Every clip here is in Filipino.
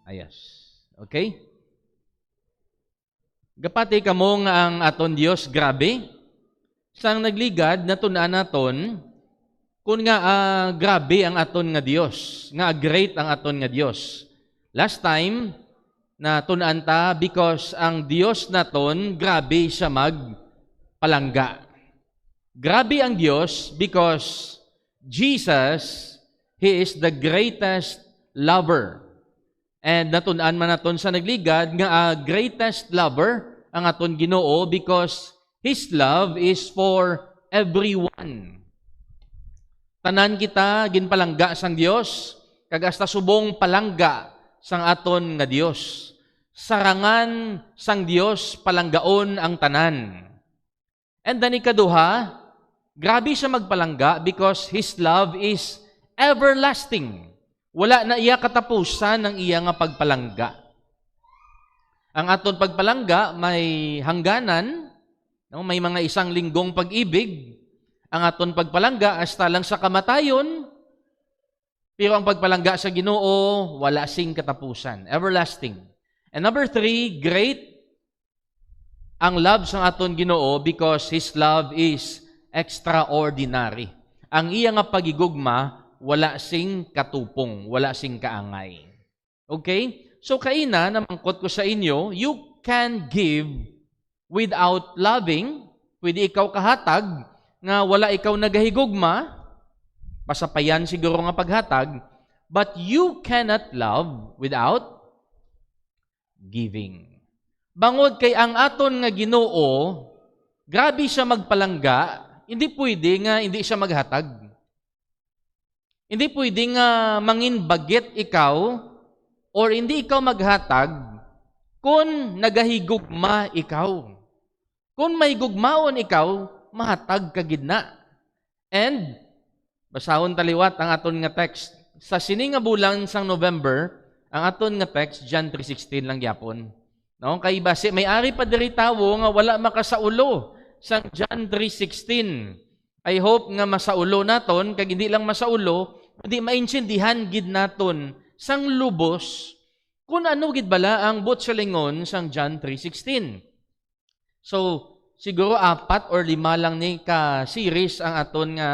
Ayos. Okay? Gapati kamo nga ang aton Dios grabe. Sang nagligad natun-an naton kun nga grabe ang aton nga Dios, nga great ang aton nga Dios. Last time na tun-an ta because ang Dios naton grabe siya magpalangga. Grabe ang Dios because Jesus, He is the greatest lover. And natun-an man naton sa nagligad nga greatest lover ang aton Ginoo because His love is for everyone. Tanan kita ginpalangga sang Dios, kag hasta subong palangga sang aton nga Dios. Sarangan sang Dios palanggaon ang tanan. And then ikaduha, grabe siya magpalangga because His love is everlasting. Wala na iya katapusan ng iya nga pagpalangga. Ang aton pagpalangga may hangganan, no? May mga isang linggong pag-ibig. Ang aton pagpalangga hasta lang sa kamatayon. Pero ang pagpalangga sa Ginoo wala sing katapusan, everlasting. And number 3, great ang love sa aton Ginoo because His love is extraordinary. Ang iya nga pagigugma wala sing katupong, wala sing kaangay. Okay? So kaina namangkot ko sa inyo, you can give without loving. Pwede ikaw kahatag nga wala ikaw nagahigugma, pasapayan siguro nga paghatag, but you cannot love without giving. Bangod kay ang aton nga Ginoo, grabe siya magpalangga, hindi pwede nga hindi siya maghatag. Hindi pwede nga manginbagit ikaw or hindi ikaw maghatag kung nagahigugma ikaw. Kung may gugmaon ikaw, mahatag ka gidna. And basahon taliwat ang aton nga text. Sa sini nga bulan sang November, ang aton nga text John 3:16 lang gyapon. No, kay base may ari pa diri tawo nga wala makasaulo sang John 3:16. I hope nga masaulo naton kag hindi lang masaulo, kundi maintindihan gid naton sang lubos kung ano gid bala ang butsalingon sang John 3:16. So siguro 4 or 5 lang ni ka series ang aton nga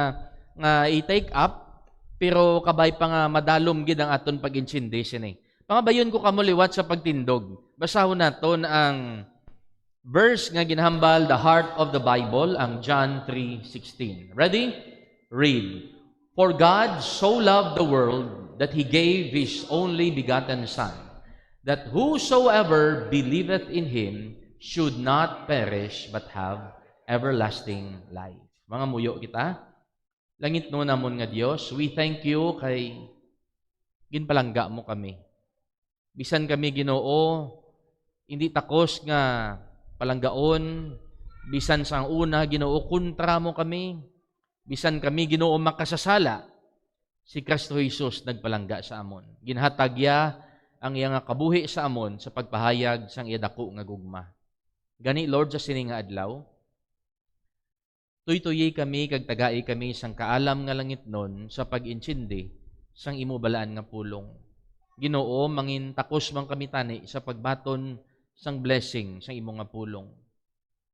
i-take up, pero kabay pa nga madalom gid ang aton pag-intindi sini. Pangabayon ko kamo liwat sa pagtindog. Basahon naton ang verse nga ginhambal the heart of the Bible, ang John 3:16. Ready? Read. For God so loved the world that He gave His only begotten Son, that whosoever believeth in Him should not perish but have everlasting life. Mga muyo kita, langit no namon nga Dios, we thank you kay ginpalangga mo kami. Bisan kami Ginoo, hindi takos nga palanggaon, bisan sang una Ginoo kontra mo kami, bisan kami Ginoo makasasala, si Kristo Jesus nagpalangga sa amon. Ginhatagya ang iya nga kabuhi sa amon sa pagpahayag sang iya dako nga gugma. Gani Lord sa sini nga adlaw, tuy-tuyi kami kag tagai kami sang kaalam nga langit nun sa pag-intindi sang imo balaan nga pulong. Ginoo, mangin takos man kami tani sa pagbaton sang blessing sang imo nga pulong.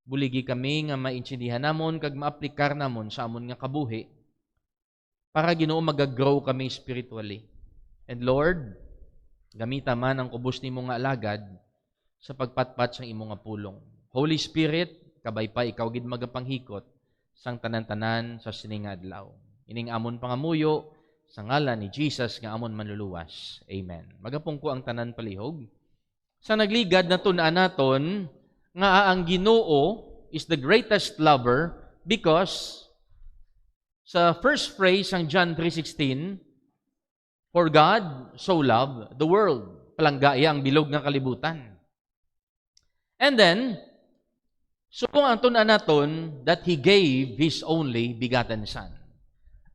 Buligi kami nga maintindihan namon kag maaplikar namon sa amon nga kabuhi para Ginoo magagrow kami spiritually. And Lord, gamita man ang kubos nimo nga alagad sa pagpatpat sang imo nga pulong. Holy Spirit, kabay pa ikaw gid magapanghikot sang tanan-tanan sa sining nga adlaw. Ining amon pangamuyo sa ngalan ni Jesus nga amon manluluwas. Amen. Magapong ko ang tanan palihog. Sa nagligad na tun-an naton nga ang Ginoo is the greatest lover because sa first phrase ng John 3:16, for God so loved the world. Palangga iya ang bilog nga kalibutan. And then, subong ang tun-an naton that He gave His only begotten Son.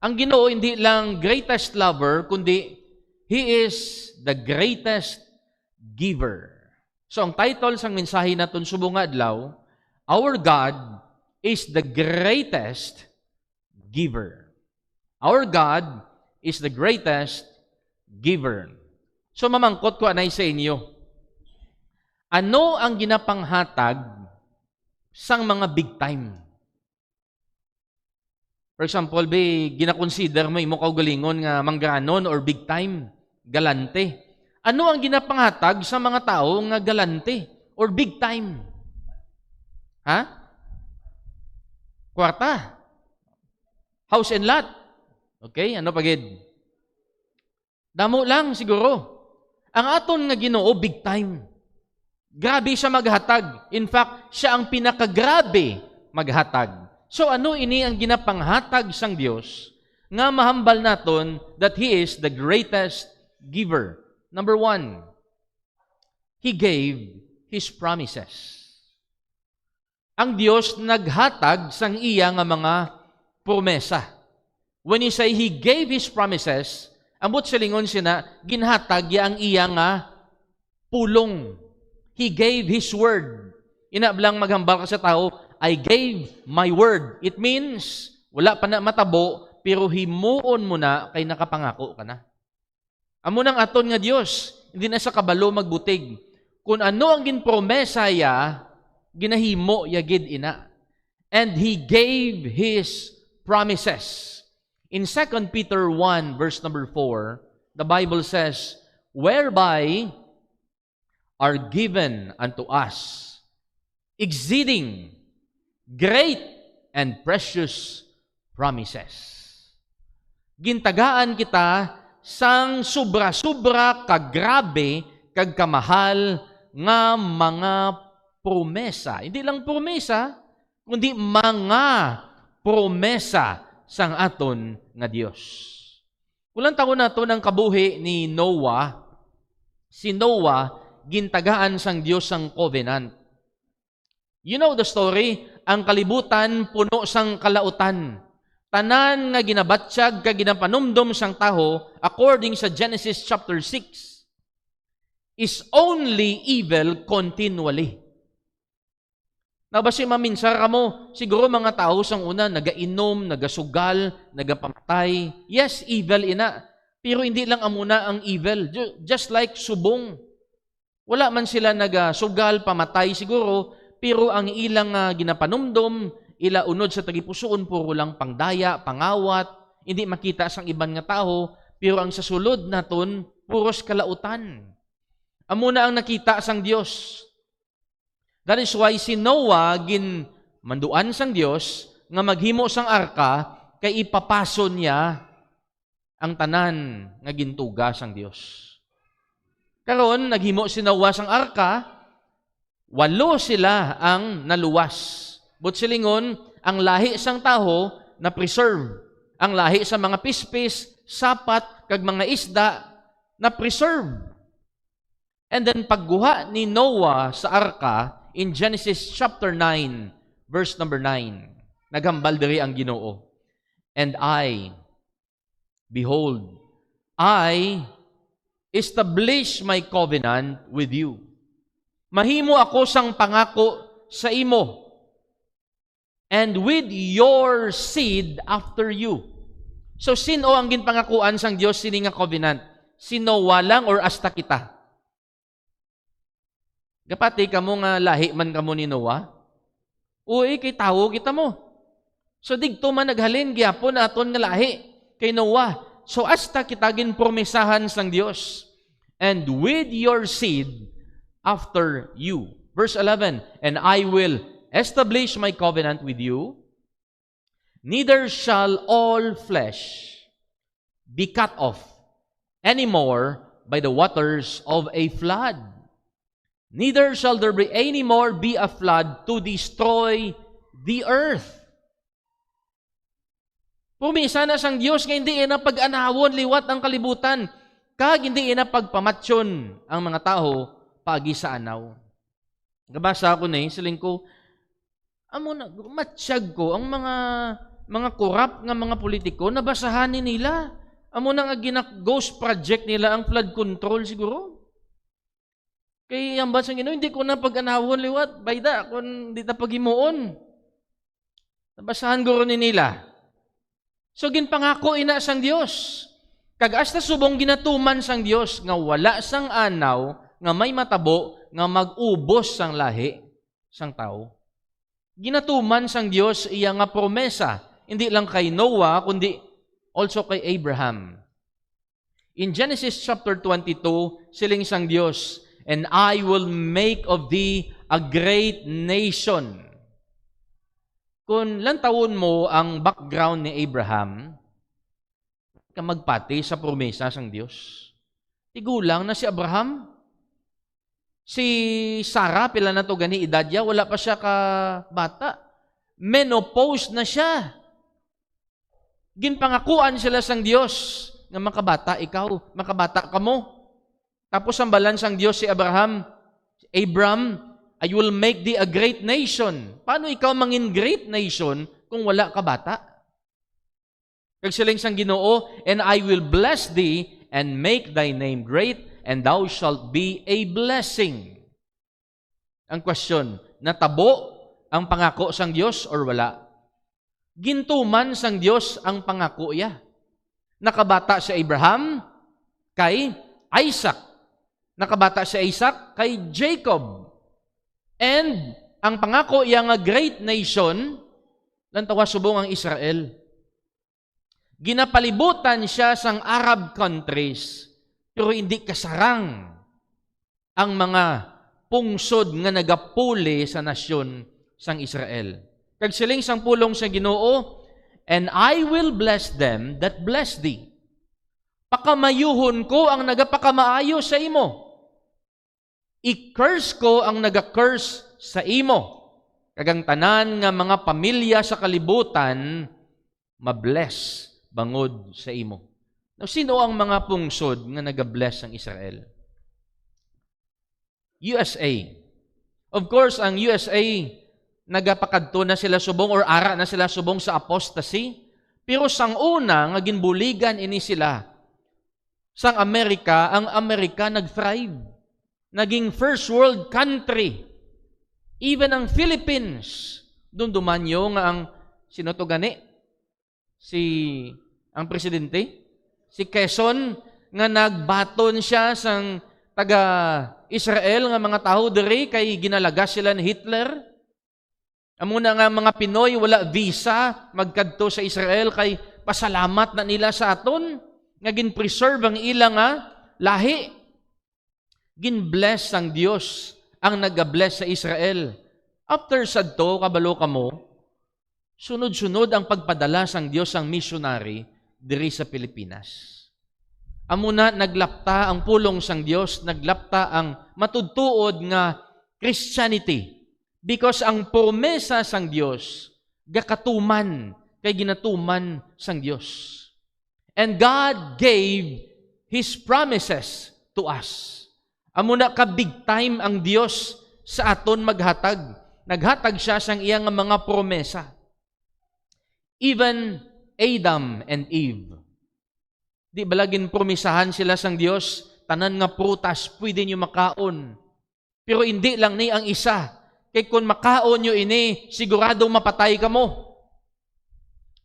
Ang Ginoo hindi lang greatest lover, kundi He is the greatest giver. So ang title sang mensahe naton subong nga adlaw, Our God is the greatest giver. Our God is the greatest giver. So mamangkot ko anay sa inyo. Ano ang ginapanghatag sang mga big time? For example, ginakonsider mo imo kaugalingon nga mangganon or big time, galante. Ano ang ginapanghatag sa mga tao nga galante or big time? Ha? Kwarta. House and lot. Okay, ano pagid? Damo lang siguro. Ang aton nga Ginoo big time. Grabe siya maghatag. In fact, siya ang pinakagrabe maghatag. So ano ini ang ginapanghatag sang Dios nga mahambal naton that He is the greatest giver. Number 1, He gave His promises. Ang Dios naghatag sang iya nga mga promesa. When He say He gave His promises, ambot silingon sina, ginhatag ya ang iya nga pulong. He gave His word. Inablang maghambal ka sa tao, I gave my word. It means, wala pa na matabo, pero himuon mo na kay nakapangako ka na. Amo nang aton nga Dios, hindi na sa kabalo magbutig. Kung ano ang ginpromesa ya, ginahimo ya gid ina. And He gave His promises. In 2 Peter 1, verse number 4, the Bible says, whereby are given unto us exceeding great and precious promises. Gintagaan kita sang sobra-sobra kagrabe kag kamahal nga mga promesa. Hindi lang promesa, kundi mga promesa sang aton nga Dios. Kulang taon nato ng kabuhi ni Noah. Si Noah gintagaan sang Dios sang covenant. You know the story, ang kalibutan puno sang kalautan. Tanan nga ginabatsyag kag ginapanumdom sang taho according sa Genesis chapter 6 is only evil continually. Nabasi maminsar mo, siguro mga tao sang una nagainom, nagasugal, nagapamatay. Yes, evil ina. Pero hindi lang amuna ang evil. Just like subong. Wala man sila nagasugal, pamatay siguro, pero ang ilang ginapanumdom, ila unod sa tagipusoon, puro lang pangdaya, pangawat, hindi makita sang iban nga tao, pero ang sasulod naton, puros kalautan. Amuna ang nakita sang Dios. That is why si Noah manduan sang Dios nga maghimo sang arka kay ipapason niya ang tanan nga gintuga sang Dios. Karon naghimo si Noah sang arka, 8 sila ang naluwas. But silingon, ang lahi sang taho na preserve. Ang lahi sa mga pispis, sapat, kag mga isda na preserve. And then pagguha ni Noah sa arka, in Genesis chapter 9, verse number 9, naghambal diri ang Ginoo. And I, behold, I establish my covenant with you. Mahimo ako sang pangako sa imo, and with your seed after you. So, sino ang ginpangakuan sang Dios sini nga covenant? Si Noah lang or hasta kita? Gapati kamo nga lahi man kamo ni Noah? Uy, kay tawo kita mo. So, digto man naghalin, gyapon aton nga lahi kay Noah. So, hasta kita ginpromisahan sang Dios. And with your seed after you. Verse 11, and I will establish my covenant with you, neither shall all flesh be cut off anymore by the waters of a flood. Neither shall there be any more be a flood to destroy the earth. Pumisa na sang Diyos nga hindi ina pag-anawon liwat ang kalibutan, kag hindi ina pagpamatsyon ang mga tao pagi sa anaw. Gabasa ako na siling ko, amo na, matsyag ko, ang mga korap nga mga politiko, nabasahanin nila. Amo na nga ghost project nila ang flood control siguro. Kay ang basang hindi ko na pag-anawon liwat, bayda, kung di na pag-imuon. Nabasahan guro ni nila. So, ginpangako ina sang Diyos. Kag-as na subong ginatuman sang Dios nga wala sang anaw, nga may matabo, nga mag-ubos sang lahi sang tao. Ginatuman sang Dios iya nga promesa, hindi lang kay Noah, kundi also kay Abraham. In Genesis chapter 22, siling sang Dios, "And I will make of thee a great nation." Kung lantawon mo ang background ni Abraham, ka magpati sa promesa sang Dios. Tigulang na si Abraham. Si Sarah, pila na to gani edad niya, wala pa siya ka bata. Menopause na siya. Ginpangakuan sila sang Dios nga makabata ikaw, makabata ka mo. Tapos ang balan sang Dios si Abraham, Abram, "I will make thee a great nation." Paano ikaw mangin great nation kung wala ka bata? Kagsiling sang Ginoo, "And I will bless thee and make thy name great, and thou shalt be a blessing." Ang question, natabo ang pangako sang Dios or wala? Gintuman sang Dios ang pangako iya. Nakabata si Abraham kay Isaac. Nakabata si Isaac kay Jacob. And ang pangako iya nga great nation, lantawa subong ang Israel. Ginapalibutan siya sang Arab countries, pero hindi kasarang ang mga pungsod nga nagapuli sa nasyon sang Israel. Kagsiling sang pulong sa Ginoo, "And I will bless them that bless thee." Pakamayuhon ko ang nagapakamaayo sa imo. I-curse ko ang naga-curse sa imo. Kagang tanan nga mga pamilya sa kalibutan, mabless bangod sa imo. Now, sino ang mga pungsod nga nag-bless ang Israel? USA. Of course, ang USA, nagapakadto na sila subong or ara na sila subong sa apostasy. Pero sang una, nga ginbuligan ini sila. Sang Amerika, ang Amerika nag-thrive. Naging first world country. Even ang Philippines, doon dumanyo nga ang sino to gani? Ang presidente, si Quezon, nga nagbaton siya sang taga-Israel nga mga tao diri kay ginalagas sila ni Hitler. Amuna nga mga Pinoy wala visa magkadto sa Israel kay pasalamat na nila sa aton nga gin-preserve ang ilang lahi. Gin-bless ang Dios ang nag-bless sa Israel. After sadto kabalo kamo, sunod-sunod ang pagpadala sang Dios ang missionary diri sa Pilipinas. Amuna naglapta ang pulong sang Dios, naglapta ang matudtuod nga Christianity. Because ang promesa sang Dios, gakatuman, kay ginatuman sang Dios. And God gave His promises to us. Amuna ka big time ang Dios sa aton maghatag. Naghatag siya sang iyang mga promesa. Even Adam and Eve. Di balagin promisahan sila sang Dios, tanan nga prutas pwede nyo makaon. Pero hindi lang ni ang isa. Kay kung makaon nyo ini, siguradong mapatay ka mo.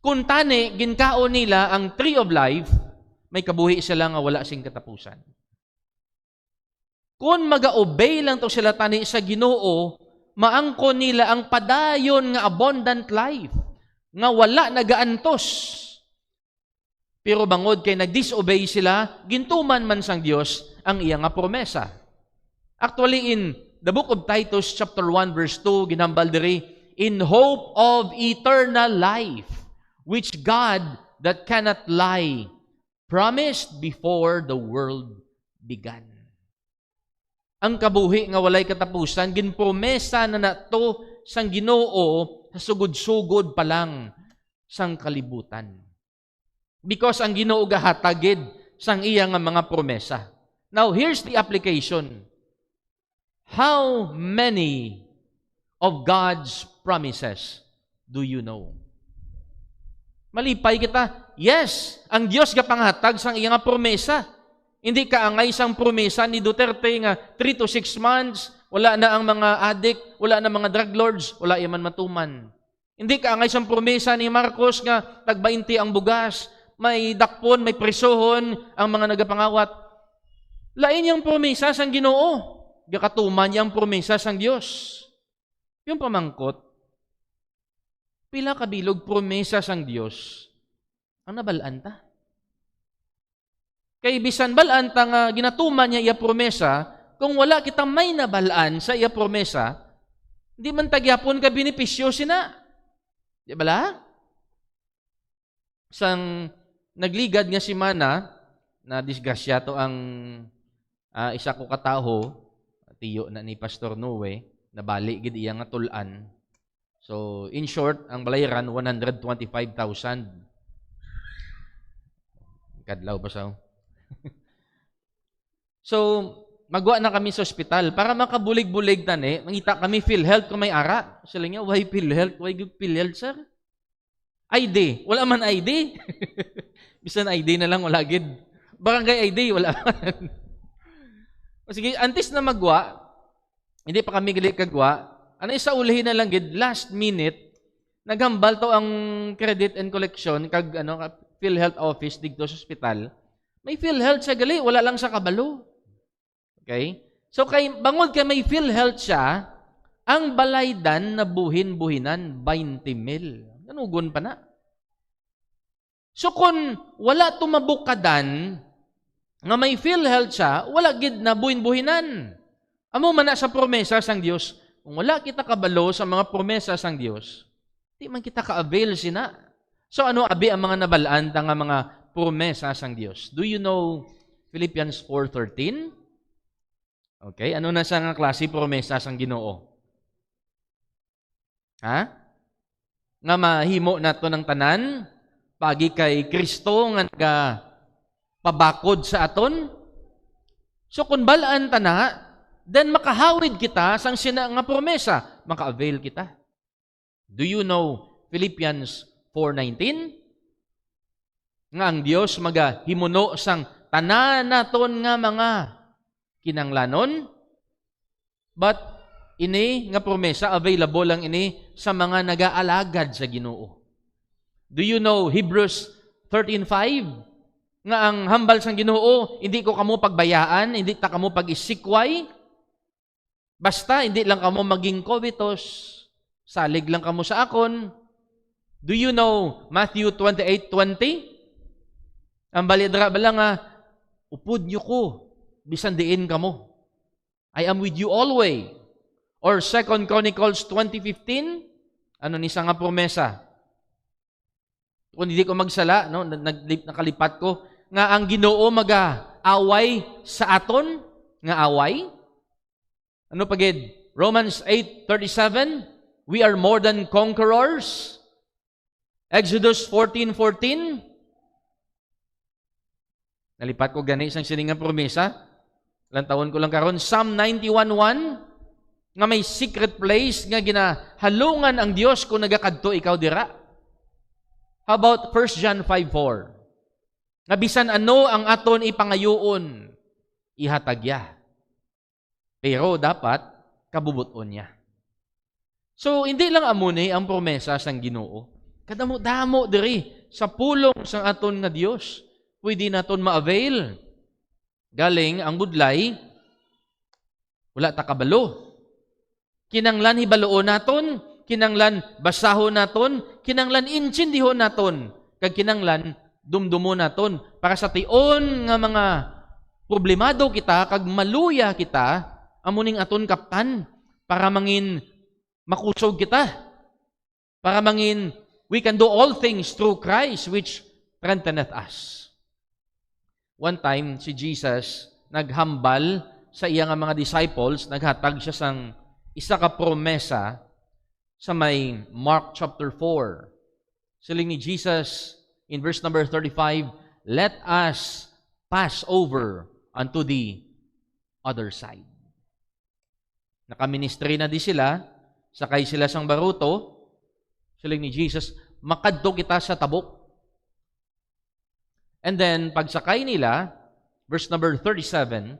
Kung tani, ginkaon nila ang tree of life, may kabuhi sila nga wala sing katapusan. Kung mag-obey lang to sila tani sa Ginoo, maangkon nila ang padayon nga abundant life, nga wala nagaantos. Pero bangod kay nag-disobey sila, gintuman man sang Dios ang iya nga promesa. Actually, in the book of Titus, chapter 1, verse 2, ginambal diri, "In hope of eternal life, which God that cannot lie, promised before the world began." Ang kabuhi nga walay katapusan, ginpromesa na nato sang Ginoo sa sugod-sugod pa lang sang kalibutan. Because ang Ginoo gahatagid sang iya nga mga promesa. Now, here's the application. How many of God's promises do you know? Malipay kita. Yes, ang Dios gapanghatag sang iya nga promesa. Hindi kaangay sang promesa ni Duterte nga 3 to 6 months, wala na ang mga addict, wala na mga drug lords, wala yaman matuman. Hindi kaangay sang promesa ni Marcos nga tag 20 ang bugas, may dakpon, may presohon ang mga nagapangawat. Lain yung promesa sang Ginoo. Gakatuman yung promesa sang Dios. Yung pamangkot, pila kabilog promesa sang Dios ang nabalaan ta. Kay bisan balaan ta nga ginatuman niya iya promesa, kung wala kita may nabalaan sa iya promesa, hindi man tagyapon ka benepisyo sina. Di bala? Sang nagligad nga si Mana, na disgrasya to ang isa ko kataho, tiyo na ni Pastor Noe, na bali gid iya nga tulan. So, in short, ang balayran 125,000. Kadlaw pa sa. So, magwa na kami sa ospital para makabulig-bulig tani, mangita kami PhilHealth kung may ara. Sila nga, why PhilHealth? Why good PhilHealth, sir? ID. Wala man ID. Bisan ID na lang, wala gid. Barangay ID, wala man. Sige, antes na magwa, hindi pa kami gali kagwa, ano isa ulihin na lang gid, last minute, naghambal to ang credit and collection, kag PhilHealth office dito sa ospital. May PhilHealth siya gali, wala lang sa kabalo. Okay? So, kay bangod kay may PhilHealth siya, ang balaydan na buhin-buhinan, 20 mil. Nanugon pa na. So, kung wala tumabukadan, nga may PhilHealth siya, wala gid na buhin-buhinan. Amo man na sa promesa sang Dios, kung wala kita kabalo sa mga promesa sang Dios, di man kita ka-avail sina. So, ano abi ang mga nabalaan nga mga promesa sang Dios? Do you know Philippians 4:13? Okay, ano na sa nga klase promesa sang Ginoo? Ha? Nga mahimo nato ng tanan pagi kay Kristo nga pabakod sa aton. So kung balaan ta na, then makahawid kita sang sina nga promesa, maka-avail kita. Do you know Philippians 4:19? Nga ang Dios magahimuno sang tanan naton nga mga kinanglanon, but ini nga promesa available lang ini sa mga nagaalagad sa Ginoo. Do you know Hebrews 13:5? Nga ang hambal sang Ginoo, hindi ko kamo pagbayaan, hindi ta kamo pag-isikway, basta hindi lang kamo maging covetous, salig lang kamo sa akon. Do you know Matthew 28:20? Ang balidra bala nga, upod nyo ko, bisan diin kamo. I am with you always. Or 2 Chronicles 20:15, ano ni sa nga promesa? Kung hindi ko magsala, no, nakalipat ko, nga ang Ginoo maga-away sa aton, nga away. Ano pagid? Romans 8:37, we are more than conquerors. Exodus 14:14, nalipat ko gani isang siningang promesa. Ilang taon ko lang karon. Psalm 91:1, nga may secret place nga ginahalungan ang Dios kung nagakadto ikaw dira. How about 1 John 5:4? Nga bisan ano ang aton ipangayoon, ihatagya. Pero dapat kabubuton niya. So, hindi lang amuni ang promesa sang Ginoo. Kadamo-damo diri sa pulong sang aton nga Dios. Pwede naton ma-avail. Galing ang budlay, wala ta kabalo. Kinanglan hibaluon naton, kinanglan basahon naton, kinanglan intindihon naton, kag kinanglan dumdumo naton para sa tion nga mga problemado kita kag maluya kita amuning aton kaptan para mangin makusog kita, para mangin we can do all things through Christ which strengtheneth us. One time si Jesus naghambal sa iya nga mga disciples, naghatag siya sang isa ka promesa sa may Mark chapter 4. Siling ni Jesus in verse number 35, let us pass over unto the other side. Nakaministry na di sila, sakay sila sang baruto, siling ni Jesus, makadto kita sa tabok. And then, pagsakay nila, verse number 37,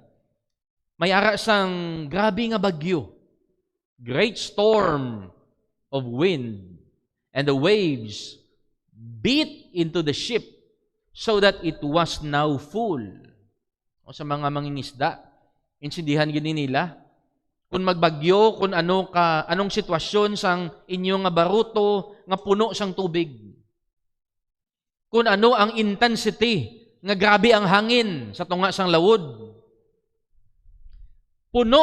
may ara sang grabe nga bagyo, great storm of wind, and the waves beat into the ship so that it was now full. O sa mga mangingisda, insindihan gini nila, kung magbagyo, kung anong sitwasyon sang inyong nga baruto, nga puno sang tubig. Kung ano ang intensity, nga grabe ang hangin sa tunga sang lawod. Puno,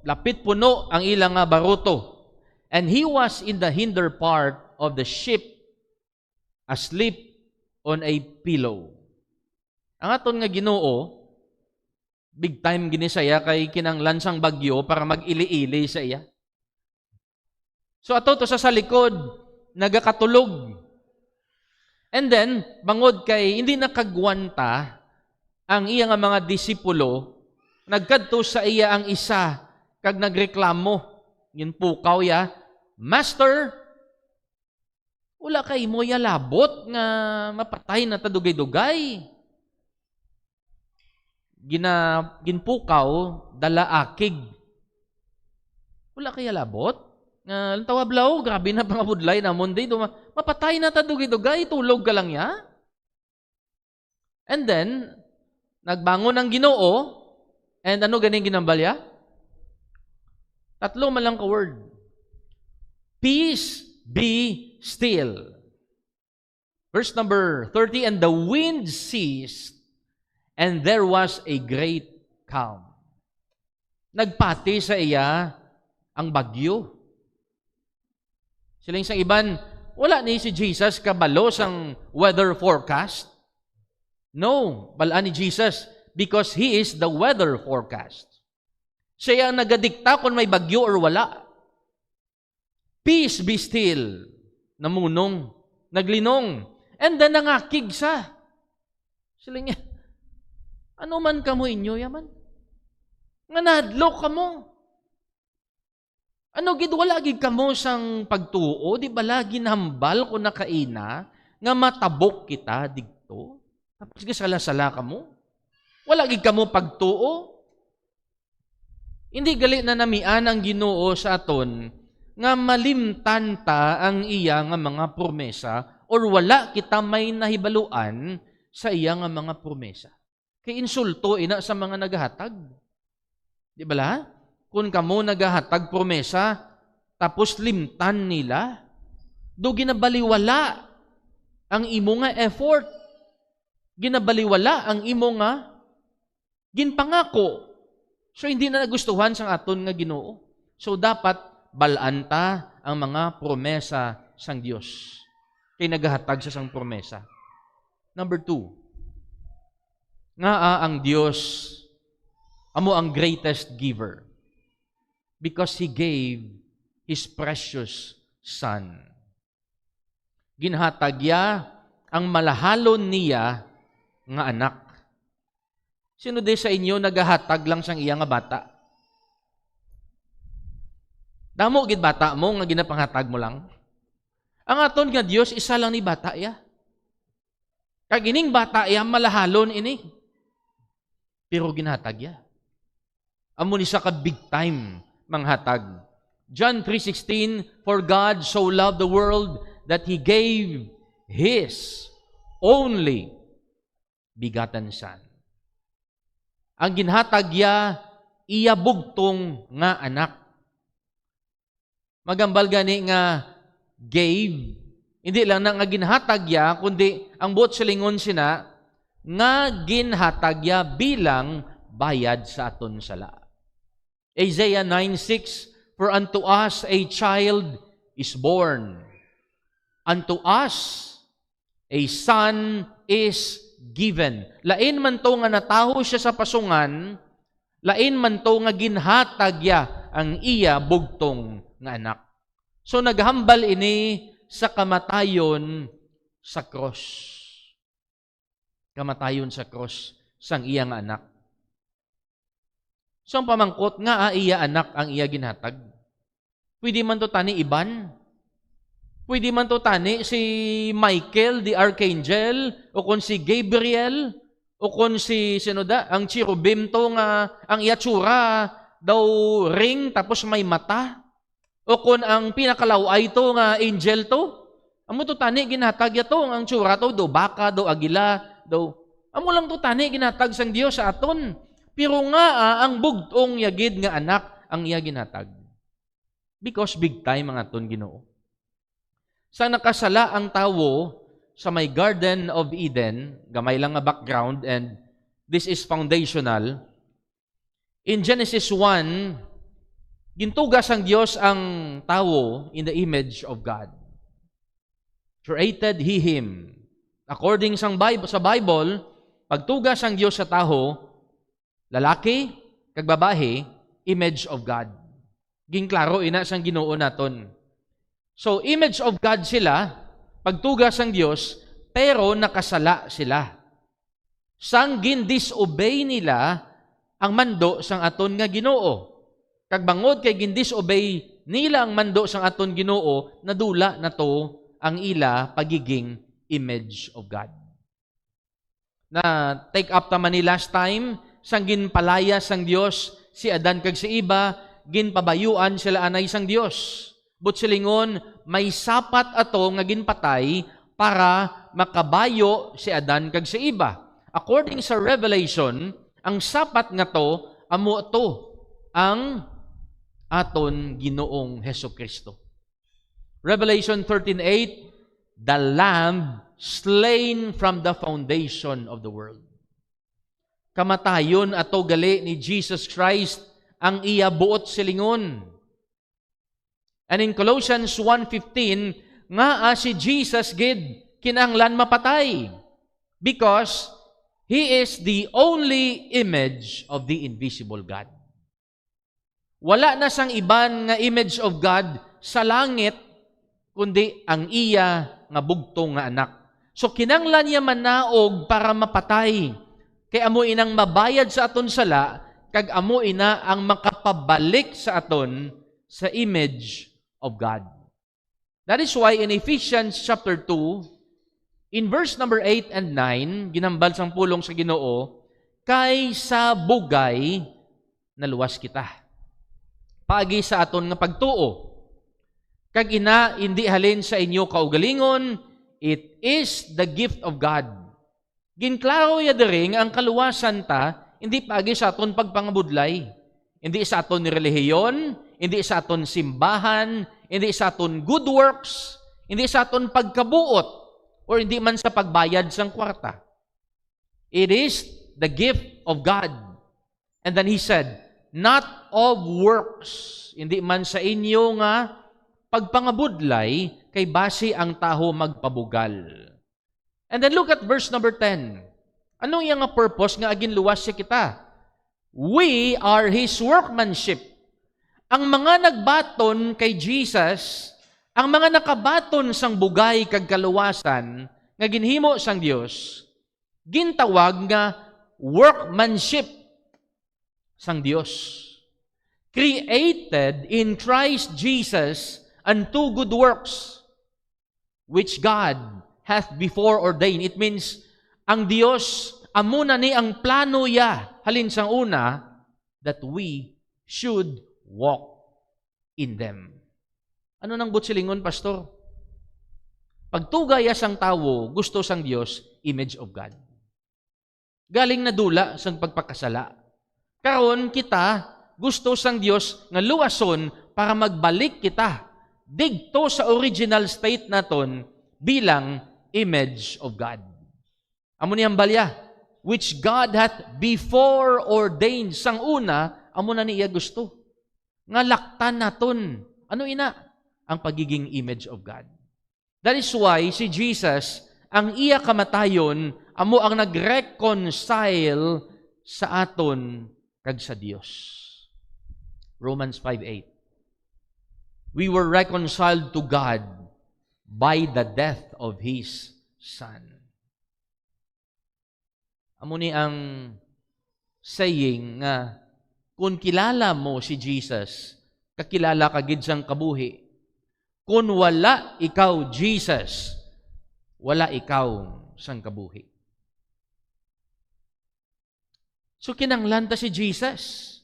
lapit puno ang ilang nga baruto. And he was in the hinder part of the ship, asleep on a pillow. Ang aton nga Ginoo, big time gini saya kay kinanglan sang bagyo para mag-ili-ili sa iya. So ato to sa likod, nagakatulog. And then, bangod kay hindi nakagwanta ang iya nga mga disipulo, nagkadto sa iya ang isa, kag nagreklamo, ginpukaw ya, Master, wala kay mo ya labot nga mapatay na tadugay-dugay. Ginpukaw, dala akig. Wala kaya labot? Tawablaw, grabe na pangabudlay na mundi, mapatay na tadugay-dugay, tulog ka lang ya. And then, nagbangon ang Ginoo, and ano ganing ginambalya? Tatlo man lang ka word. Peace be still. Verse number 30, and the wind ceased, and there was a great calm. Nagpati sa iya ang bagyo. Siling sa iban, wala ni si Jesus kabalo sang weather forecast. No, balaan ni Jesus because He is the weather forecast. Siya ang nagadikta kung may bagyo or wala. Peace be still. Namunong, naglinong, and then nangakig sa. Siling niya, ano man kamo inyo yaman? Nga nahadlok kamo. Ano gid wala gid kamo sang pagtuo, di ba lagi nahambal ko nakaina nga matabok kita digto? Tapos sala-sala kamo. Wala gid kamo pagtuo. Hindi gali na namian ang Ginoo sa aton nga malimtan ta ang iya nga mga promesa or wala kita may nahibaluan sa iya nga mga promesa. Kay insulto ina sa mga nagahatag. Di ba la? Kung kamo nagahatag promesa, tapos limtan nila, do ginabaliwala ang imo nga effort. Ginabaliwala ang imo nga ginpangako. So hindi na nagustuhan sang aton nga Ginoo. So dapat balanta ang mga promesa sang Dios. Kay nagahatag sa sang promesa. Number 2. Nga ang Dios amo ang greatest giver. Because He gave His precious Son. Ginhatag ya ang malahalon niya nga anak. Sino di sa inyo nagahatag lang sang iya nga bata? Damo gid bata mo nga ginapanghatag mo lang. Ang aton nga Dios isa lang ni bata ya. Kag ining bata ya malahalon ini. Pero ginhatag ya. Amo ni sa ka big time manghatag. John 3:16, for God so loved the world that He gave His only begotten Son. Ang ginhatag iya bugtong nga anak. Magambal gani nga gave, hindi lang na nga ginhatag kundi ang buot silingon sina, nga ginhatag bilang bayad sa aton sala. Isaiah 9:6, for unto us a child is born, unto us a son is given. Lain man to nga nataho siya sa pasungan, lain man to nga ginhatag ang iya bugtong nga anak. So naghambal ini sa kamatayon sa cross. Kamatayon sa cross sang iya nga anak. So ang pamangkot nga iya anak ang iya ginhatag. Pwede man to tani iban. Pwede man to tani si Michael the Archangel o kung si Gabriel o kung si ang cherubim to nga ang iya tsura daw ring tapos may mata. O kung ang pinakalaway to nga angel to. Amo to tani ginhatag to ang tsura to do baka do agila daw. Amo lang to tani ginatag sang Dios sa aton. Pero nga ang bugtong yagid nga anak ang iya ginatag. Because big time ang aton Ginoo. Sa nakasala ang tawo sa may Garden of Eden, gamay lang nga background and this is foundational. In Genesis 1, gintugas ang Dios ang tawo in the image of God. Created He him. According sa Bible, pagtugas ang Dios sa tawo, lalaki kag babae, image of God. Ginklaro ina sang Ginoo naton. So image of God sila, pagtugas ang Dios, pero nakasala sila. Sang gin-disobey nila ang mando sang aton nga Ginoo. Kag bangod kay gin-disobey nila ang mando sang aton Ginoo, nadula na to ang ila pagiging image of God. Na take up taman ni last time, sang ginpalaya sang Dios si Adan kag si Eva, ginpabayuan sila anay sang Dios. But silingon, may sapat ato nga ginpatay para makabayo si Adan kag si Eva. According sa Revelation, ang sapat nga to, amo to, ang aton Ginoong Hesukristo. Revelation 13:8, the Lamb slain from the foundation of the world. Kamatayon ato gali ni Jesus Christ ang iya buot silingon. And in Colossians 1:15, nga si Jesus gid kinahanglan mapatay because He is the only image of the invisible God. Wala na sang iban nga image of God sa langit kundi ang iya nga bugtong nga anak. So kinahanglan niya manaog para mapatay. Kay amo inang mabayad sa aton sala kag amo ina ang makapabalik sa aton sa image of God. That is why in Ephesians chapter 2, in verse number 8 and 9, ginambal sang pulong sa Ginoo, kay sa bugay naluwas kita. Paagi sa aton nga pagtuo. Kag ina hindi halin sa inyo kaugalingon, it is the gift of God. Ginklaro ya diri nga ang kaluwasan ta hindi paagi sa aton pagpangabudlay, hindi sa aton relihiyon, hindi sa aton simbahan, hindi sa aton good works, hindi sa aton pagkabuot, or hindi man sa pagbayad sang kwarta. It is the gift of God. And then He said, not of works, hindi man sa inyo nga pagpangabudlay, kay base ang taho magpabugal. And then look at verse number 10. Anong yung purpose nga agin luwas siya kita? We are His workmanship. Ang mga nagbaton kay Jesus, ang mga nakabaton sang bugay kag kaluwasan, nga ginhimo sang Dios, gintawag nga workmanship sang Dios. Created in Christ Jesus unto good works, which God hath before ordained. It means, ang Dios, amo na ni ang plano ya, halin sang una, that we should walk in them. Ano nang butsilingon, Pastor? Pagtugaya sang tawo, gusto sang Dios, image of God. Galing na dula sang pagpakasala. Karon kita, gusto sang Dios nga luwason para magbalik kita digto sa original state naton bilang image of God. Amo niyang balya, which God hath before ordained sang una, amo na niya gusto. Nga laktan naton. Ano ina? Ang pagiging image of God. That is why si Jesus, ang iya kamatayon, amo ang nag-reconcile sa aton kag sa Dios. Romans 5:8. We were reconciled to God by the death of His Son. Amo ni ang saying nga kung kilala mo si Jesus, kakilala ka gid sang kabuhi. Kung wala ikaw Jesus, wala ikaw sang kabuhi. So kinahanglan ta si Jesus.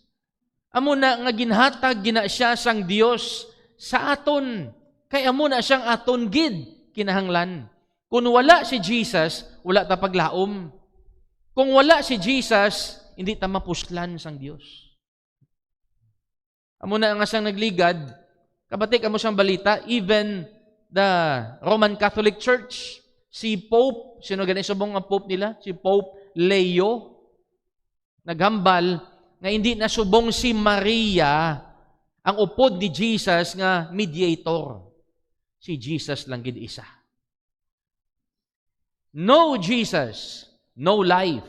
Amo na nga ginhatag gina siya sang Dios sa aton. Kay amo na siyang aton gid kinahanglan. Kung wala si Jesus, wala ta paglaom. Kung wala si Jesus, hindi ta mapuslan sang Dios. Amo na nga siyang nagligad, kabatik amo siyang balita, even the Roman Catholic Church, si Pope, sino ganun subong ang Pope nila? Si Pope Leo, naghambal nga hindi na subong si Maria ang upod ni Jesus nga mediator. Si Jesus lang gid isa. No Jesus, no life.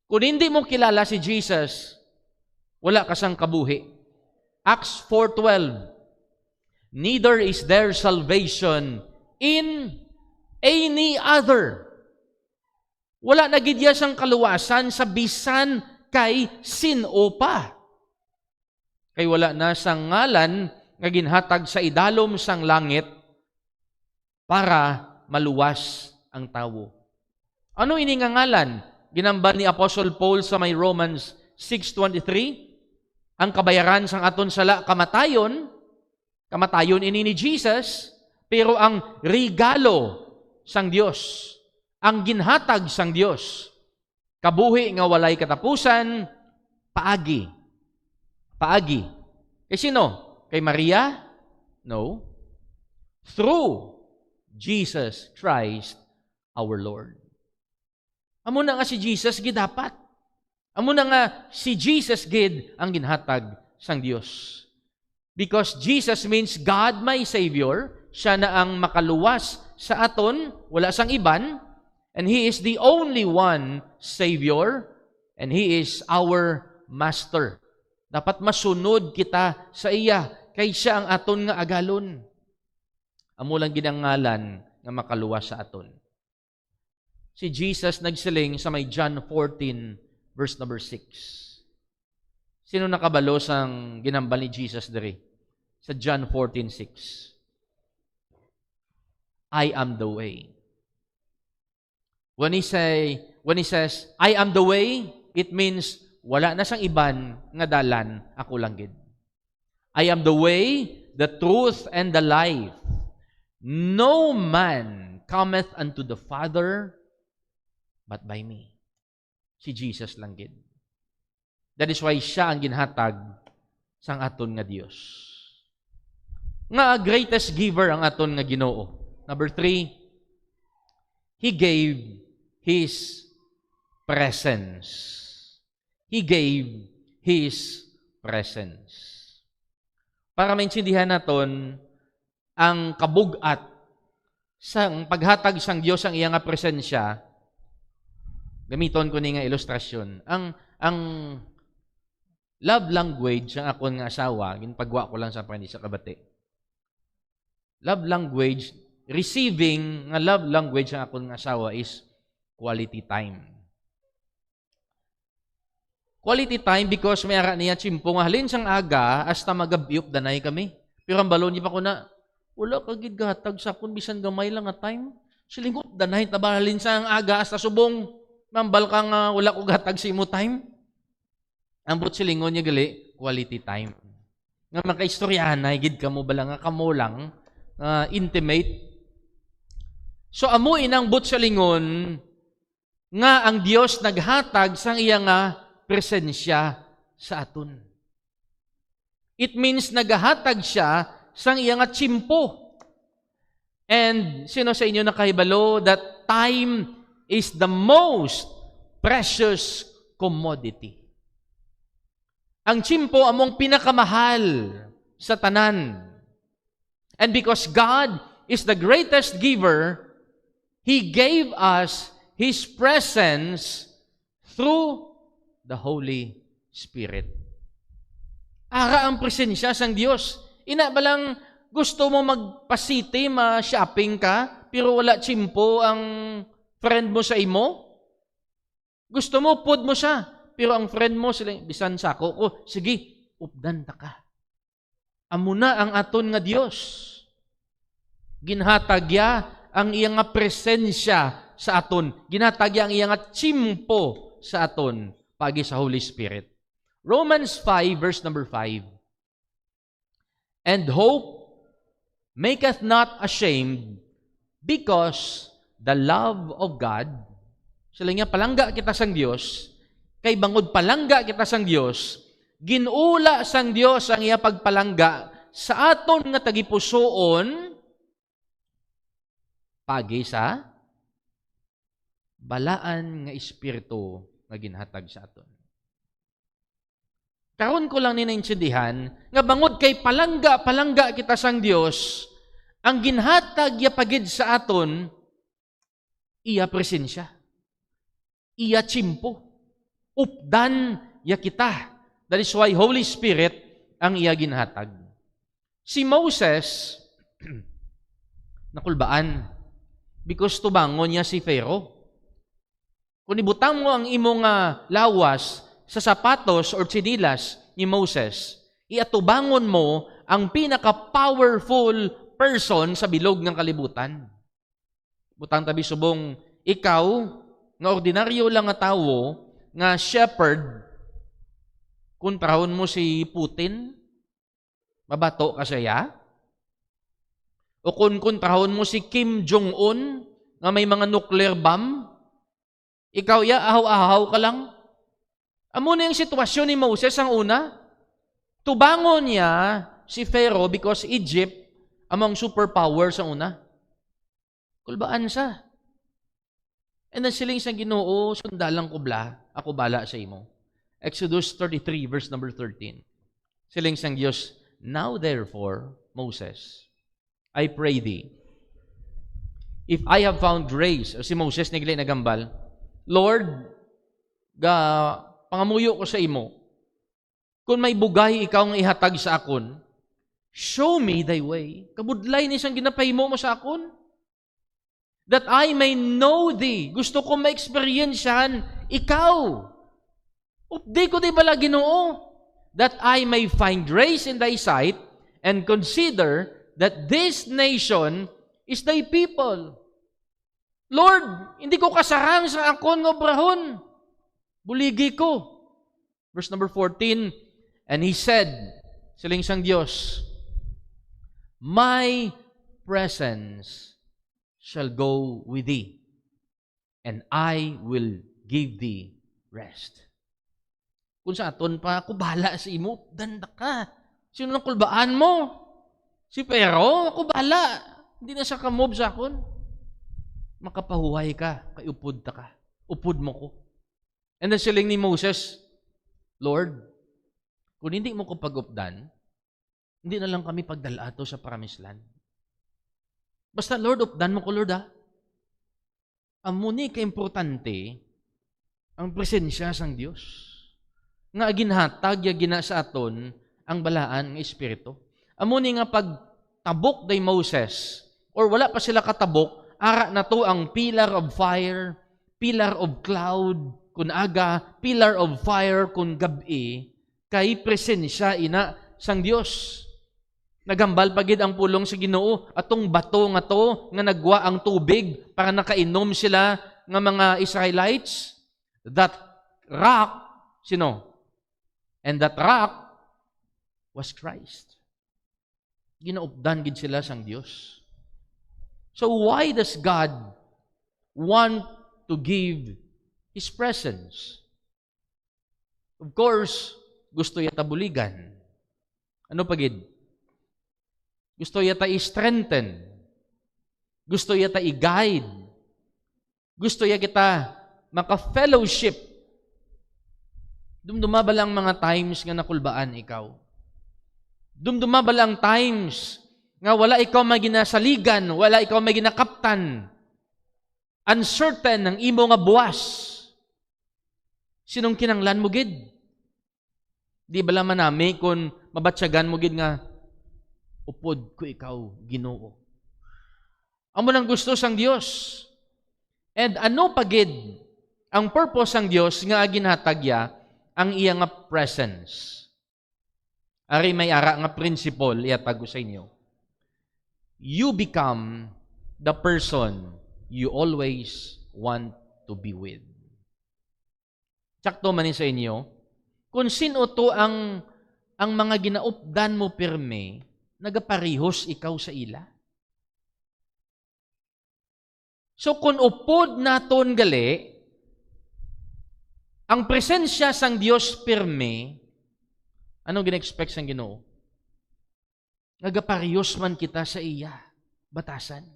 Kung hindi mo kilala si Jesus, wala ka sang kabuhi. Acts 4:12, neither is there salvation in any other. Wala na gid ya sang kaluwasan sa bisan kay sin-o pa. Kay wala na sang ngalan nga ginhatag sa idalom sang langit para maluwas ang tawo. Ano ini nga ngalan? Ginambal ni Apostle Paul sa may Romans 6:23, ang kabayaran sang aton sala kamatayon ini ni Jesus, pero ang regalo sang Dios, ang ginhatag sang Dios, kabuhi nga walay katapusan, paagi. Paagi. Kay sino? Kay Maria? No. Through Jesus Christ our Lord. Amo na nga si Jesus gid dapat. Amo na nga si Jesus gid ang ginhatag sang Dios. Because Jesus means God my Savior, siya na ang makaluwas sa aton, wala sang iban, and He is the only one Savior, and He is our Master. Dapat masunod kita sa iya, kay siya ang aton nga agalon. Amo lang ginangalan nga makaluwas sa aton. Si Jesus nagsiling sa may John 14, verse number 6. Sino nakabalo sang ginambal ni Jesus diri? Sa John 14:6. I am the way. When he says, I am the way, it means wala na sang iban nga dalan, ako lang gid. I am the way, the truth, and the life. No man cometh unto the Father but by me. Si Jesus lang gid. That is why siya ang ginhatag sang aton nga Dios. Nga greatest giver ang aton nga Ginoo. Number 3, He gave His presence. He gave His presence. Para maintindihan naton ang kabugat sang paghatag sang Dios ang iyang presensya, gamiton ko ni nga ilustrasyon. Ang love language ang akon nga asawa, ginpagwa ko lang sa pani sa kabati. Love language, receiving nga love language ang akon nga asawa is quality time. Quality time because may ara niya chimpo nga halin sang aga hasta magabiok danay kami. Pero ang balon niya pa ko na, wala ka gid gatag sa kun bisan gamay lang nga time. Silingot danay tabalin sang aga hasta subong mambal ka nga wala ko gatag sa imo time. Ambot silingon niya gali, quality time. Nga makaistoryahanay gid kamo bala nga kamo lang intimate. So amo inang but silingon nga ang Dios naghatag sang iya nga presensya sa aton. It means nagahatag siya sang iya nga tsimpo. And sino sa inyo nakahibalo that time is the most precious commodity. Ang tsimpo among pinakamahal sa tanan. And because God is the greatest giver, He gave us His presence through the Holy Spirit. Ara ang presensya sang Dios. Ina balang gusto mo magpasiti, ma-shopping ka, pero wala tsimpo ang friend mo sa imo? Gusto mo, pud mo siya, pero ang friend mo, sila, bisan sa ako, sige, updan ta ka. Amo na ang aton nga Dios. Ginhatagya ang iyang nga presensya sa aton. Ginhatagya ang iyang nga tsimpo sa aton pagi sa Holy Spirit. Romans 5, verse number 5. And hope maketh not ashamed, because the love of God Sila nga palangga kita sang Dios, kay bangod palangga kita sang Dios, ginula sang Dios ang iya pagpalangga sa aton nga tagipusoon pagi sa balaan nga espiritu nga ginhatag sa aton. Karon ko lang ni naintindihan nga bangod kay palangga kita sang Dios, ang ginhatag ya pagid sa aton iya presensya. Iya tsimpo. Updan ya kita. That is why Holy Spirit ang iya ginhatag. Si Moses nakulbaan because tubangon niya si Pharaoh. Kung ibutang mo ang imong lawas sa sapatos or tsinelas ni Moses, iatubangon mo ang pinaka-powerful person sa bilog ng kalibutan. Butang tabi subong, ikaw, nga ordinaryo lang nga tawo, nga shepherd, kung trahon mo si Putin, mabato ka siya? O kung trahon mo si Kim Jong-un, nga may mga nuclear bomb, ikaw ahaw-ahaw ka lang? Amo na yung sitwasyon ni Moses ang una. Tubangon niya si Pharaoh because Egypt among superpowers ang una. Kulbaan sa. And then siling sa Ginoo, sundalang kubla, ako bala sa imo. Exodus 33, verse number 13. Siling sang Diyos, now therefore, Moses, I pray thee, if I have found grace, o si Moses nagli nagambal, Lord, pangamuyo ko sa imo, kung may bugay ikaw nga ihatag sa akon, show me thy way. Kabudlay ni siyang ginapahimo mo sa akon. That I may know thee. Gusto ko ma-experiensyahan ikaw. Updi ko di bala Ginoo. That I may find grace in thy sight and consider that this nation is thy people. Lord, hindi ko kasarang sa akon nga obrahon. Buligi ko. Verse number 14, and he said, siling sang Diyos, my presence shall go with thee, and I will give thee rest. Kung sa aton pa, ako bahala sa imo, danda ka. Sino nang kulbaan mo? Si Pero, ako bahala. Hindi na siya kamove sa akon. Makapahuhay ka, kay upod ta ka. Upod mo ko. And then siling ni Moses, Lord, kung hindi mo ko pag-updan, hindi na lang kami pagdalato sa promised land. Basta, Lord, updan mo ko, Lord, ha? Amuni ka-importante ang presensya sang Diyos. Nga ginhatag, gina sa aton, ang balaan ng Espiritu. Amuni nga pagtabok day Moses, or wala pa sila katabok, ara na to ang pillar of fire, pillar of cloud, kun aga, pillar of fire, kun gabi, kay presensya ina sang Diyos. Nagambal pagid ang pulong sa Ginoo atong bato nga to nga nagwa ang tubig para nakainom sila nga mga Israelites. That rock, sino? And that rock was Christ. Ginaupdan gid sila sang Dios. So why does God want to give His presence? Of course, gusto yata buligan. Ano pagid? Gusto yata i-strengthen. Gusto yata i-guide. Gusto yata kita maka-fellowship. Dumduma ba lang mga times nga nakulbaan ikaw? Dumduma ba lang times nga wala ikaw may ginasaligan, wala ikaw may ginakaptan, uncertain ang imo nga buwas? Sinong kinanglan mo gid? Di ba lang manami kung mabatsyagan mo gid nga, upod ko ikaw, Ginoo. Amo nang gusto sang Dios. And ano pagid ang purpose sang Dios nga ginhatagya ang iya nga presence. Ari may ara nga principle iatag ko sa inyo. You become the person you always want to be with. Sakto man sa inyo, kung sino to ang mga ginaupdan mo pirme, nagaparihos ikaw sa ila. So kung upod naton gali, ang presensya sang Dios pirme, anong gina-expect sang Ginoo? Nagaparehos man kita sa iya, batasan.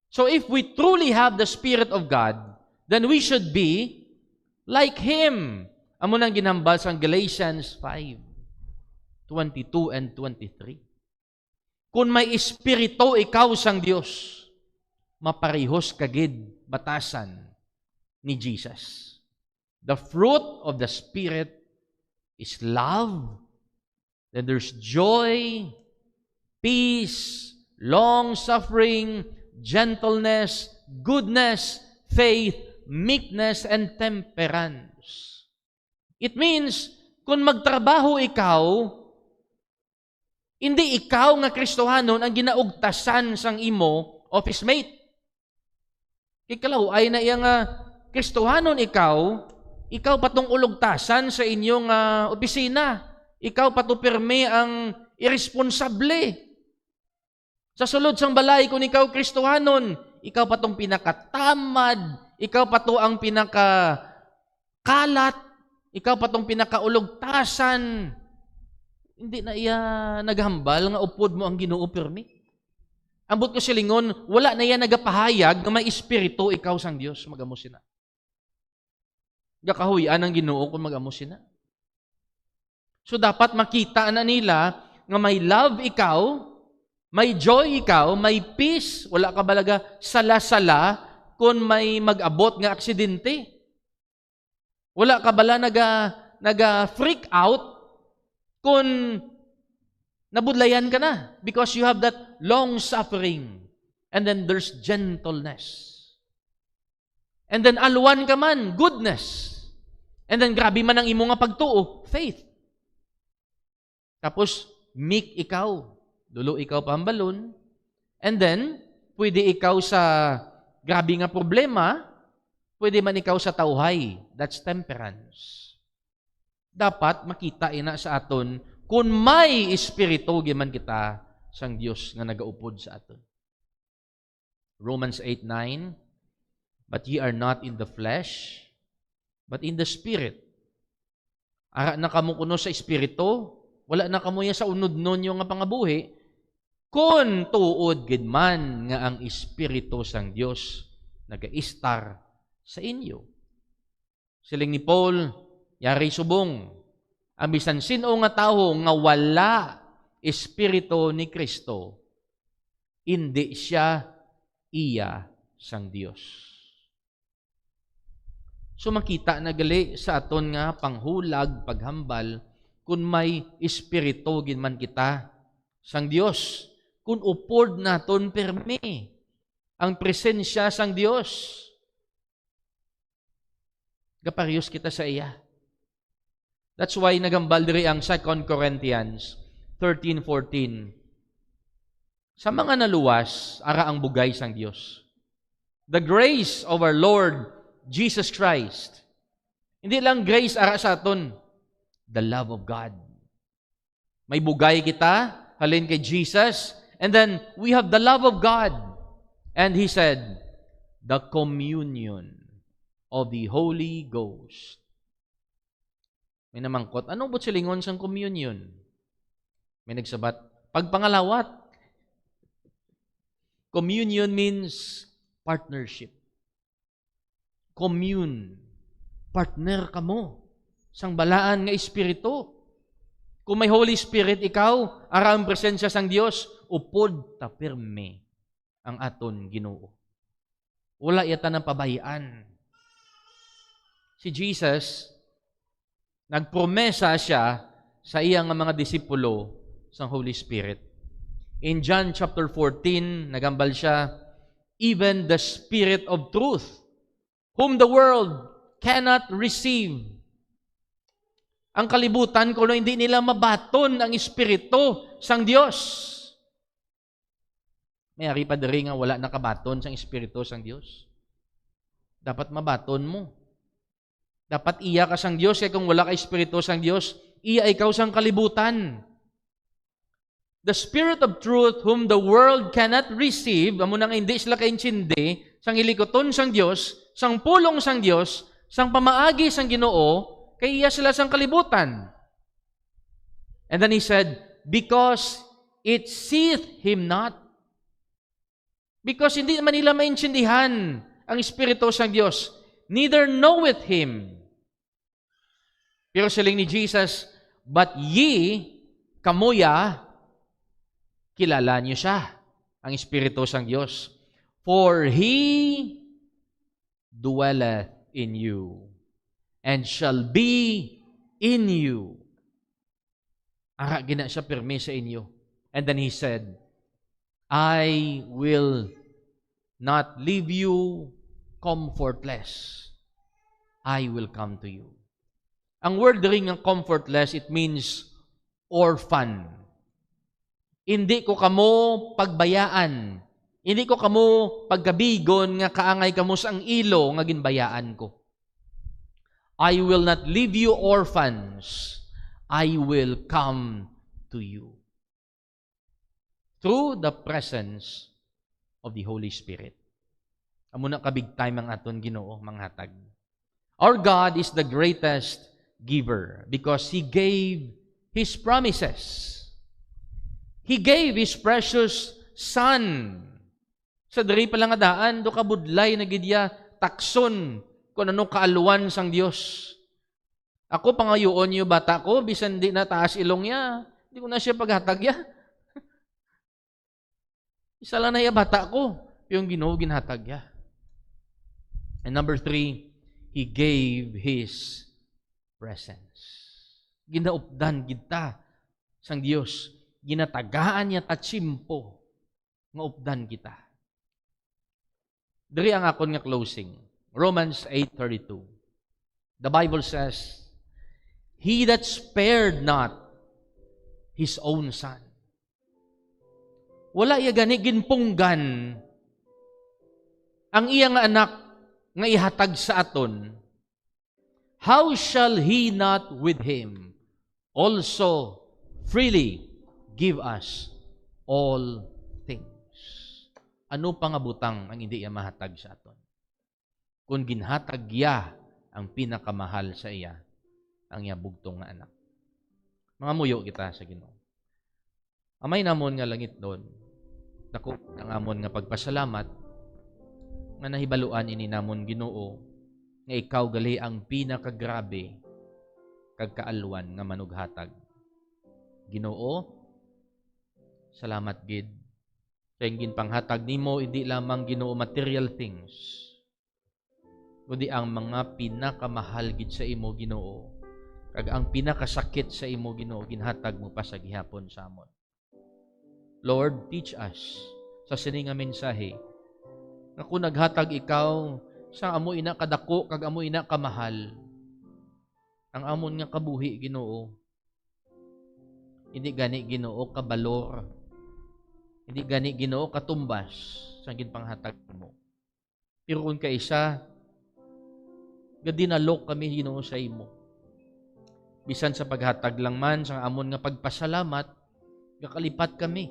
So if we truly have the Spirit of God, then we should be like Him. Amo nang ginambal sa Galatians 5:22 and 23. Kung may espiritu ikaw sang Dios, maparehos kagid batasan ni Jesus. The fruit of the Spirit is love, then there's joy, peace, long-suffering, gentleness, goodness, faith, meekness, and temperance. It means, kung magtrabaho ikaw, hindi ikaw nga Kristohanon ang ginaugtasan sang imo office mate. Ikalaw ay na iya nga Kristohanon ikaw patong ulugtasan sa inyong opisina. Ikaw patupirme ang irresponsable. Sa sulod sang balay, kung ikaw Kristohanon, ikaw patong pinakatamad, ikaw pato ang pinakakalat, ikaw patong pinakaulugtasan. Hindi na iya naghambal nga upod mo ang Ginoo pirmi. Ambot ko silingon, wala na iya nagapahayag nga may espiritu ikaw sang Dios magamo sina. Gakahuyan ang Ginoo kung magamo sina. So dapat makita na nila nga may love ikaw, may joy ikaw, may peace, wala ka balaga sala-sala kung may mag-abot nga aksidente. Wala ka bala naga-freak out kung nabudlayan ka na because you have that long-suffering and then there's gentleness. And then alwan ka man, goodness. And then grabe man ang imo nga pagtuo, faith. Tapos, meek ikaw. Dulo ikaw pambalon. And then, pwede ikaw sa grabe nga problema, pwede man ikaw sa tawhay. That's temperance. Dapat makita ina sa aton kung may espiritu giman kita sang Dios nga nagaupod sa aton. Romans 8:9, but ye are not in the flesh, but in the Spirit. Ara na kamo kuno sa espiritu, wala na kamo ya sa unod nonyo nga pangabuhi, kun tuod gid man nga ang espiritu sang Dios nagaistar sa inyo. Siling ni Paul, yari subong, ang bisan sino nga tawo nga wala espiritu ni Kristo, hindi siya iya sang Dios. So makita na gali sa aton nga panghulag, paghambal, kung may espiritu ginman kita sang Dios, kung upod naton permi ang presensya sang Dios, gaparehos kita sa iya. That's why nagambal diri ang 2 Corinthians 13:14. Sa mga naluwas, ara ang bugay sang Dios. The grace of our Lord Jesus Christ. Hindi lang grace ara sa aton, the love of God. May bugay kita, halin kay Jesus, and then we have the love of God. And He said, the communion of the Holy Ghost. May namangkot, anong butsilingon sang communion? May nagsabat, pagpangalawat. Communion means partnership. Commune. Partner ka mo sang balaan nga espiritu. Kung may Holy Spirit ikaw, ara ang presensya sang Dios, upod ta pirme ang aton Ginoo. Wala yata ng pabayaan. Si Jesus, nagpromesa siya sa iyang mga disipulo sa Holy Spirit. In John chapter 14, nagambal siya, even the Spirit of truth, whom the world cannot receive. Ang kalibutan kuno hindi nila mabaton ang Espiritu sang Dios. May ari pa diri nga wala nakabaton sang Espiritu sang Dios. Dapat mabaton mo. Dapat iya ka sang Dios, kaya kung wala ka Espiritu sang Dios, iya ikaw sang kalibutan. The Spirit of truth whom the world cannot receive, amo nang hindi sila kaintindi, sang ilikoton sang Dios, sang pulong sang Dios, Sang pamaagi sang Ginoo, kay iya sila sang kalibutan. And then he said, because it seeth him not. Because hindi man nila maintindihan ang Espiritu sang Diyos. Neither knoweth him. Pero siling ni Jesus, but ye, kamuya, kilala niyo siya, ang Espiritu sang Diyos. For He dwelleth in you, and shall be in you. Ara, gina siya pirmi sa inyo. And then He said, I will not leave you comfortless. I will come to you. Ang word ring ng comfortless, it means orphan. Hindi ko kamo pagbayaan. Hindi ko kamo pagkabigon nga kaangay kamo sa ang ilo nga ginbayaan ko. I will not leave you orphans. I will come to you. Through the presence of the Holy Spirit. Amo na kabig time ang aton Ginoo manghatag. Our God is the greatest giver because He gave His promises. He gave His precious Son. Sa diri pa lang adaan, do kabudlay na gidya takson kung ano kaaluan sang Dios. Ako pangayoon niyo bata ko, bisan di na taas ilong niya, hindi ko na siya paghatag ya. Isa lang na ya bata ko, yung Ginoo ginhatag ya. And number 3, He gave His presence. Ginaupdan kita sang Dios. Ginatagaan niya tatsimpo nga updan kita. Diri ang akon nga closing. Romans 8:32. The Bible says, He that spared not His own Son. Wala iya gani ginpunggan ang iya nga anak nga ihatag sa aton. How shall He not with Him also freely give us all things? Ano pa nga butang ang hindi iya mahatag sa aton? Kung ginhatag iya ang pinakamahal sa iya, ang iya bugtong nga anak. Mga muyo kita sa Ginoo. Amay namon nga langit doon, dako ang amon nga pagpasalamat nga nahibaluan ini namon Ginoo nga ikaw gali ang pinakagrabe kag kaalwan nga manughatag. Ginoo, salamat gid sa ingin panghatag nimo, hindi lamang Ginoo material things, kundi ang mga pinakamahal gid sa imo Ginoo, kag ang pinakasakit sa imo Ginoo ginhatag mo pa sa gihapon sa amon. Lord, teach us sa sini nga mensahe nga kung naghatag ikaw sa amo ina kadako kag amo ina kamahal, ang amon nga kabuhi Ginoo, hindi gani Ginoo kabalor, hindi gani Ginoo katumbas sa ginpanghatag mo. Pero kung kaisa, gadinalok kami Ginoo sa imo. Bisan sa paghatag lang man sa amon nga pagpasalamat, gakalipat kami.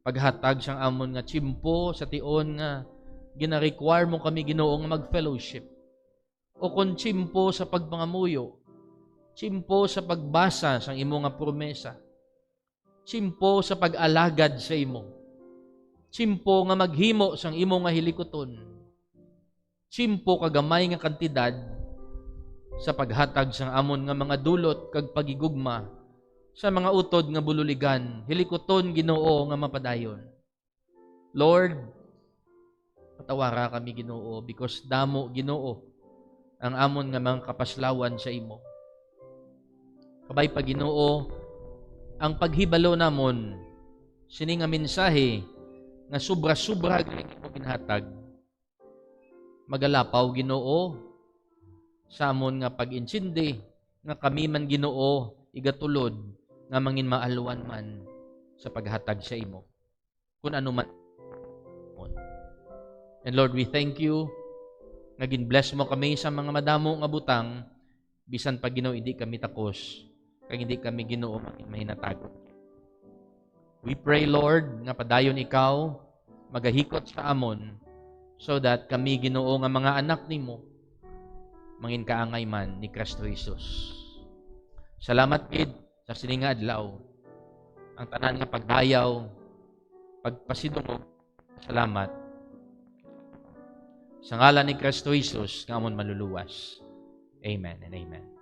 Paghatag sa amon nga tsimpo sa tion nga gina-require mo kami Ginoo nga mag-fellowship. O kung tsimpo sa pagpangamuyo, tsimpo sa pagbasa sa imo nga promesa, tsimpo sa pag-alagad sa imo, tsimpo nga maghimo sa imo nga hilikoton, tsimpo kagamay nga kantidad sa paghatag sa amon nga mga dulot kag pagigugma sa mga utod nga bululigan, hilikoton Ginoo nga mapadayon. Lord, patawara kami Ginoo because damo Ginoo ang amon nga mga kapaslawan sa imo. Kabay pa Ginoo, ang paghibalo namon sini nga mensahe nga sobra-sobra ning imo ginhatag. Magalapaw Ginoo sa amon nga pag-insindi nga kami man Ginoo igatulod nga mangin maalwan man sa paghatag sa imo. Kung ano man. And Lord, we thank you nga gin-bless mo kami sa mga madamo nga butang bisan pa Ginoo hindi kami takos kag hindi kami Ginoo mahinatagot. We pray Lord nga padayon ikaw magahikot sa amon so that kami Ginoo nga mga anak nimo mangin kaangay man ni Kristo Jesus. Salamat kid sa sininga adlaw. Ang tanan nga pagdayaw, pagpasidungog, salamat. Sa ngalan ni Kristo Jesus, nga amon maluluwas. Amen and amen.